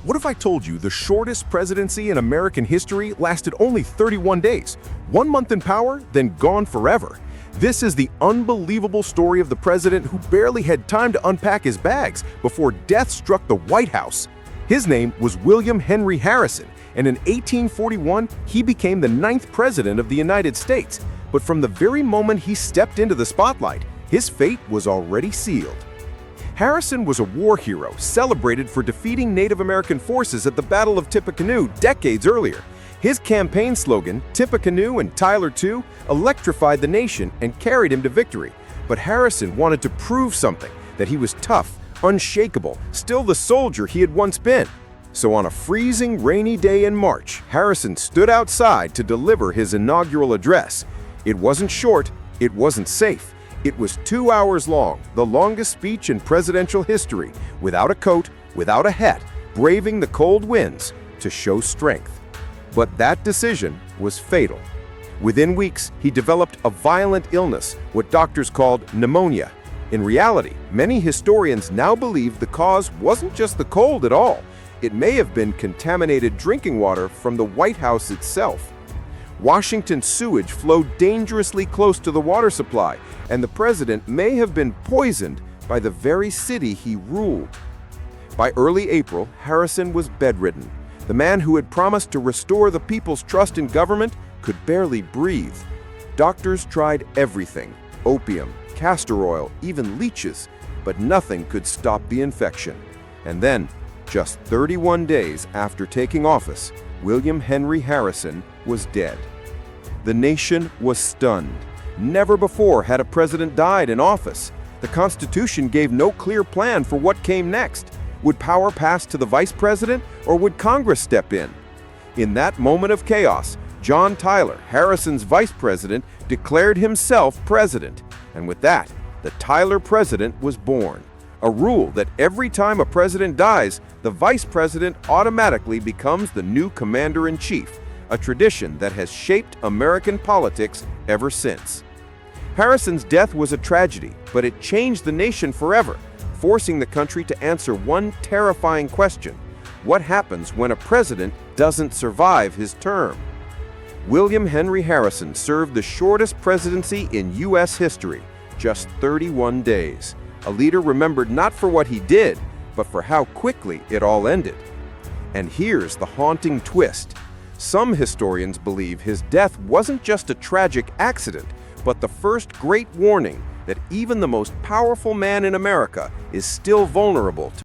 What if I told you the shortest presidency in American history lasted only 31 days? 1 month in power, then gone forever. This is the unbelievable story of the president who barely had time to unpack his bags before death struck the White House. His name was William Henry Harrison, and in 1841, he became the 9th president of the United States. But from the very moment he stepped into the spotlight, his fate was already sealed. Harrison was a war hero celebrated for defeating Native American forces at the Battle of Tippecanoe decades earlier. His campaign slogan, Tippecanoe and Tyler too, electrified the nation and carried him to victory. But Harrison wanted to prove something, that he was tough, unshakable, still the soldier he had once been. So on a freezing, rainy day in March, Harrison stood outside to deliver his inaugural address. It wasn't short, it wasn't safe. It was 2 hours long, the longest speech in presidential history, without a coat, without a hat, braving the cold winds to show strength. But that decision was fatal. Within weeks, he developed a violent illness, what doctors called pneumonia. In reality, many historians now believe the cause wasn't just the cold at all. It may have been contaminated drinking water from the White House itself. Washington's sewage flowed dangerously close to the water supply, and the president may have been poisoned by the very city he ruled. By early April, Harrison was bedridden. The man who had promised to restore the people's trust in government could barely breathe. Doctors tried everything: opium, castor oil, even leeches, but nothing could stop the infection. And then, just 31 days after taking office, William Henry Harrison was dead. The nation was stunned. Never before had a president died in office. The Constitution gave no clear plan for what came next. Would power pass to the vice president, or would Congress step in? In that moment of chaos, John Tyler, Harrison's vice president, declared himself president. And with that, the Tyler president was born. A rule that every time a president dies, the vice president automatically becomes the new commander-in-chief, a tradition that has shaped American politics ever since. Harrison's death was a tragedy, but it changed the nation forever, forcing the country to answer one terrifying question: what happens when a president doesn't survive his term? William Henry Harrison served the shortest presidency in U.S. history, just 31 days. A leader remembered not for what he did, but for how quickly it all ended. And here's the haunting twist. Some historians believe his death wasn't just a tragic accident, but the first great warning that even the most powerful man in America is still vulnerable to